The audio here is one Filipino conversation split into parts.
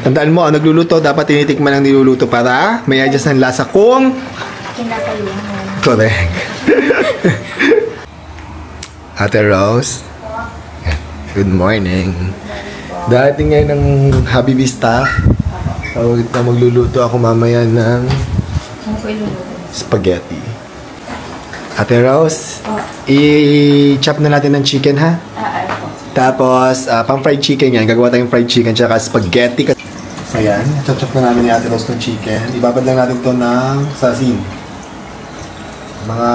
Tandaan mo, nagluluto, dapat tinitikman ang niluluto para may adjust ng lasa kung kinakailangan. Correct. Ate Rose. Good morning. Dating ngayon ng Habibi staff. Tawag na magluluto ako mamaya ng spaghetti. Ate Rose, i-chop na natin ng chicken ha? Tapos, pang fried chicken yan. Gagawa tayong fried chicken tsaka spaghetti. So yan, chop-chop na namin ni Ate Rose ng chicken. Ibabad lang natin ito ng sasin.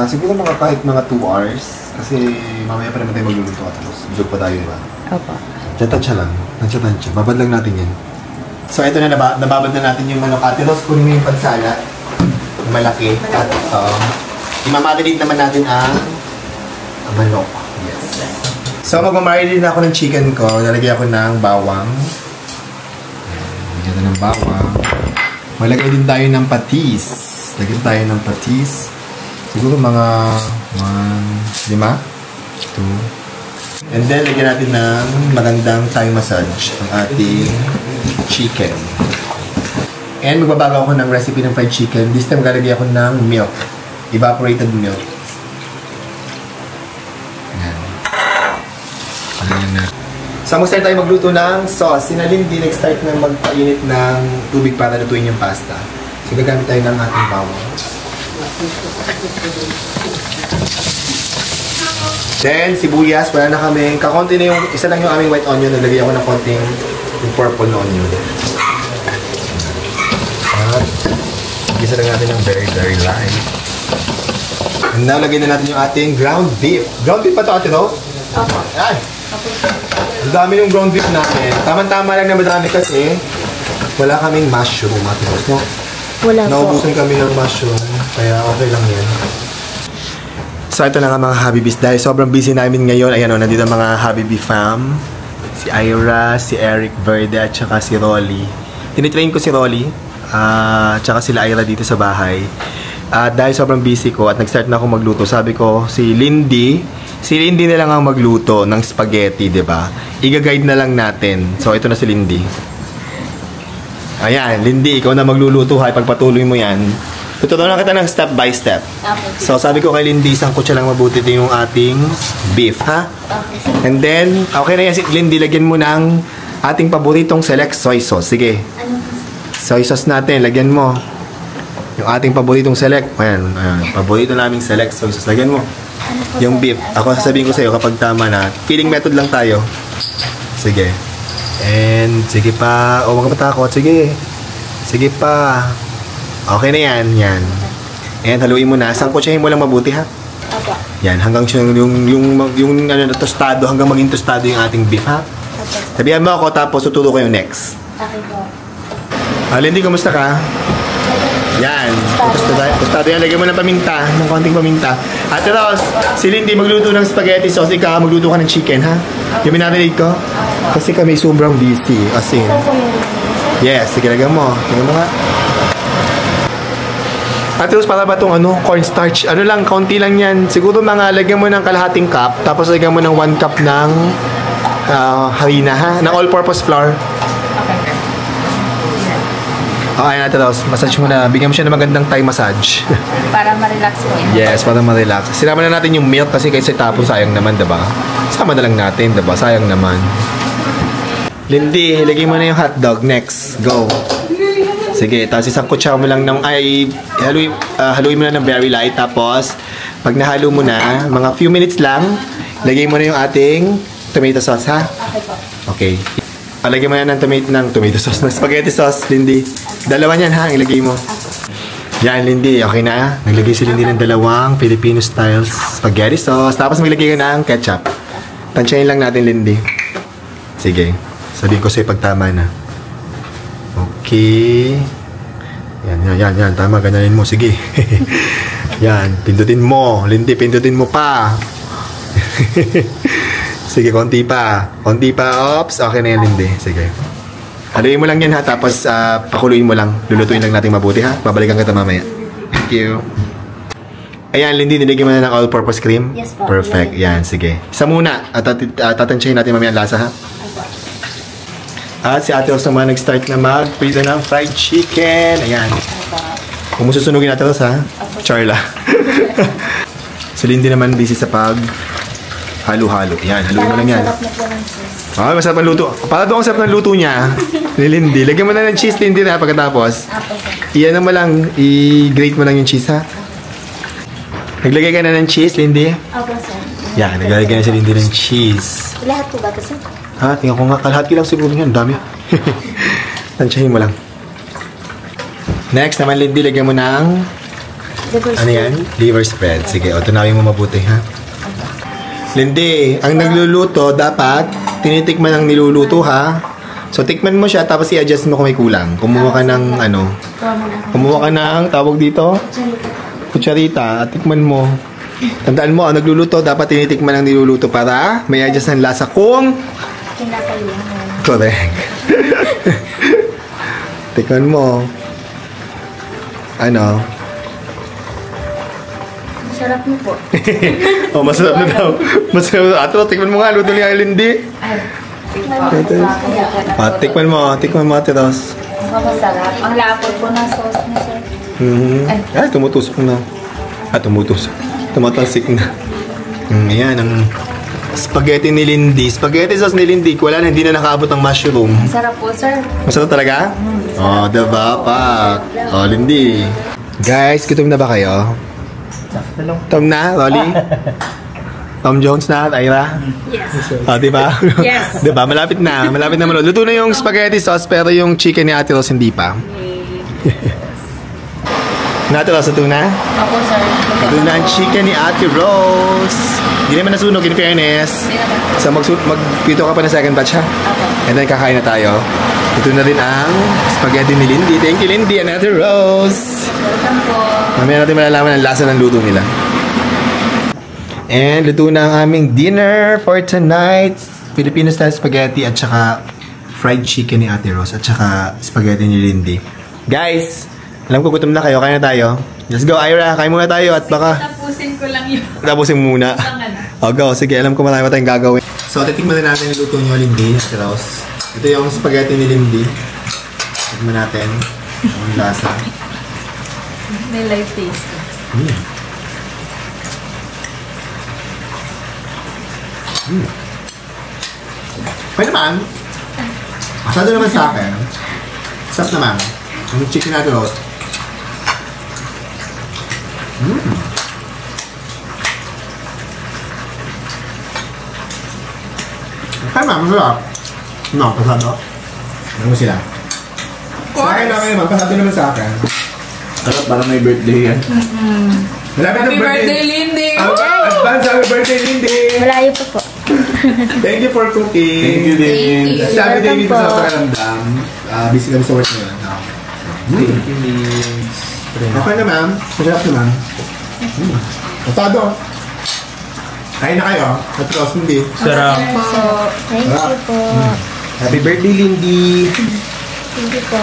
Siguro kahit mga 2 hours. Kasi mamaya pa naman tayo magluluto Ate Rose. Busog pa tayo, diba? Opo. Tansya lang. Tansya. Babad lang natin yan. So ito na, nababad na natin yung manok. Ate Rose, kunin mo yung pansala. Malaki. At imamarinate naman natin ang manok. Yes. So mag-marinate na ako ng chicken ko. Lalagay ako ng bawang. Lagyan na ng bawang. Malagay din tayo ng patis. Lagyan tayo ng patis. Siguro mga 5, 2. And then, lagyan natin ng magandang Thai massage ang ating chicken. And magbabago ako ng recipe ng fried chicken. This time, galagay ako ng milk. Evaporated milk. Ayan. Ayan na. So, mag-start tayo magluto ng sauce. Sinalin din, nag-start na magpainit ng tubig para lutuin yung pasta. So, gagamit tayo ng ating bawang. Then, sibuyas, wala na kami. Kakonti na yung, isa lang yung aming white onion. Naglagay ako ng konting yung purple na onion. At, gisa lang natin ng very, very light. And now, lagay na natin yung ating ground beef. Ground beef pa ito, Ate Rose? Opo. Ay! Ang dami yung ground beef namin. Tama-tama lang na madami kasi wala kaming mushroom, Ate Rose, no? Wala po. Naubusan kami ng mushroom, kaya okay lang yan. So, ito na nga mga Habibis. Dahil sobrang busy namin ngayon, ayan o, nandito ang mga Habibi fam. Si Ira, si Eric Verde, at saka si Rolly. Tinitrain ko si Rolly, at saka sila Ira dito sa bahay. At dahil sobrang busy ko at nag-start na ako magluto, sabi ko, si Lindy na lang ang magluto ng spaghetti, diba? Iga-guide na lang natin. So, ito na si Lindy. Ayan, Lindy, ikaw na magluluto ha. Pagpatuloy mo yan. Tuturuan kita ng step by step. Okay. So, sabi ko kay Lindy, isang kutsa lang mabuti ito yung ating beef, ha? Okay. And then, okay na yan si Lindy, lagyan mo ng ating paboritong select soy sauce. Sige. Soy sauce natin, lagyan mo. Yung ating paboritong select. Ayan, paborito naming select soy sauce. Lagyan mo. Yung beef. Ako sasabihin ko sa'yo kapag tama na. Feeling method lang tayo. Sige. And, sige pa. O, wag ka matakot. Sige. Sige pa. Okay na yan. Yan. And, haluin mo na. Sangkotsahin mo lang mabuti, ha? Opo. Yan. Hanggang yung tostado, hanggang maging tostado yung ating beef, ha? Opo. Sabihan mo ako, tapos tuturo ko yung next. Okay po. Lindy, kumusta ka? Yan. Tostado yan. Lagyan mo ng paminta. Ng konting paminta. Ate Rose, si Lindy magluto ng spaghetti sauce. Ikaw, magluto ka ng chicken, ha? Yung minarinate ko? Kasi kami sobrang busy. As in. Yes. Sige, lagyan mo. Lagyan mo nga. Ate Rose, para ba itong cornstarch? Ano lang, kaunti lang yan. Siguro mga lagyan mo ng kalahating cup. Tapos lagyan mo ng 1 cup ng harina, ha? Ng all-purpose flour. Okay, Ate Rose, massage mo na. Bigyan mo siya ng magandang Thai massage. Para ma-relax mo yan. Yes, para ma-relax. Sinama na natin yung milk kasi kaysa tapon, sayang naman, diba? Sama na lang natin, diba? Sayang naman. Lindy, ilagay mo na yung hotdog. Next, go. Sige, tapos isang kutsara mo lang ng, haluin mo na ng very light. Tapos, pag nahalo mo na, mga few minutes lang, lagay mo na yung ating tomato sauce, ha? Okay po. Okay. Lagyan mo na ng tomato sauce, ng spaghetti sauce, Lindy. Dalawa niyan, ha? Ilagay mo. Yan, Lindy. Okay na. Naglagay si Lindy ng dalawang Filipino-style spaghetti sauce. Tapos maglagay ka ng ketchup. Tansyahin lang natin, Lindy. Sige. Sabihin ko sa'yo pag tama na. Okay. Yan. Tama, gananin mo. Sige. Yan. Pindutin mo. Lindy, pindutin mo pa. Sige, konti pa. Konti pa. Oops. Okay na yan, Lindy. Sige. Haluin mo lang yan, ha. Tapos, pakuluin mo lang. Lulutuin lang natin mabuti, ha. Babalikan kita mamaya. Thank you. Ayan, Lindy, nilagyan mo na ng all-purpose cream? Yes po. Perfect. Yan, sige. Isa muna. At tatansyahin natin mamaya ang lasa, ha. At si Ate Rose naman nag-start na mag-prito ng fried chicken. Ayan. Kung susunugin natin Rose, ha? Charla. Si Lindy naman busy sa pag halo-halo. Yan, haluin mo lang yan. Sarap na po ng cheese. Ah, masarap ang luto. Para doon ang sarap ng luto niya. Ni Lindy. Lagyan mo na ng cheese, Lindy, na pagkatapos. Apo, sir. Iyan mo lang. I-grate mo lang yung cheese, ha? Naglagay ka na ng cheese, Lindy? Apo, sir. Yan, naglagay na si Lindy ng cheese. Lahat po ba ito, sir? Ha? Tingnan ko nga. Kalahati lang siguro yan. Dami. Tansyahin mo lang. Next naman, Lindy, lagyan mo ng... Ano yan? Liver spread. Sige, o, tunawin mo mabuti, ha? Lindy, ang nagluluto, dapat tinitikman ang niluluto, ha? So, tikman mo siya, tapos i-adjust mo kung may kulang. Kumuha ka ng, ano, kumuha ka ng, tawag dito, kutsarita, at tikman mo. Tandaan mo, ang nagluluto, dapat tinitikman ang niluluto para may adjust ng lasa kung... Kinakailangan. Correct. Tikman mo. Ano? Masarap niyo po. Oh, masarap na daw. Masarap na. Ato, tikman mo nga. Luto niya kay Lindy. Ay. Tikman mo. Tikman mo, Ate Rose. Masarap. Ang lapot po ng sauce niya, sir. Ay, tumutusok na. Tumutusok. Tumatalsik na. Ayan, ang spaghetti ni Lindy. Spaghetti sauce ni Lindy. Wala na, hindi na nakaabot ang mushroom. Masarap po, sir. Masarap talaga? Oh, diba, Pak? Oh, Lindy. Guys, gutom na ba kayo? Tom na, Rolly? Tom Jones na, Ira? Yes. Oh, diba? Yes. Diba? Malapit na. Malapit na luto na yung spaghetti sauce, pero yung chicken ni Ate Rose hindi pa. Ate Rose, luto na? Ako, sir. Luto na ang chicken ni Ate Rose. Hindi naman nasunog, in fairness. So, magpito ka pa ng second batch, ha? And then, kakain na tayo. Ito na rin ang spaghetti ni Lindy. Thank you, Lindy and Ate Rose. Welcome po. Mamaya natin malalaman ang lasa ng luto nila. And luto na ang aming dinner for tonight. Filipino style spaghetti at saka fried chicken ni Ate Rose at saka spaghetti ni Lindy. Guys, alam ko gutom na kayo. Kain na tayo. Let's go, Ira. Kain muna tayo at baka... Tapusin ko lang yun. Tapusin muna. O, go. Sige, alam ko marami tayong gagawin. So, titikman na natin yung luto niyo, Lindy, Ate Rose. Ito yung spaghetti ni Lindy. Titikman natin. Ang lasa. May live taste. Pwede naman. Asado naman sa akin. Sarap naman. Ang chicken natin roast. Kaya ma'am, masarap. No, pasado. Ano mo sila? Sa akin naman, pasado naman sa akin. Sarap, parang may birthday yan. Malapit Happy ng birthday, Lindy! Advance happy birthday, Lindy! Malayo pa po. Thank you for cooking. Thank you, David. Thank you. Sabi David Welcome sa po. pakiramdam. Busy kami sa work ngayon. Thank you, David. Okay na, ma'am. Masarap na, ma'am. Matado. Kain na kayo. At Ross, hindi. Sarap. Thank you po. Happy birthday, Lindy. Thank you po.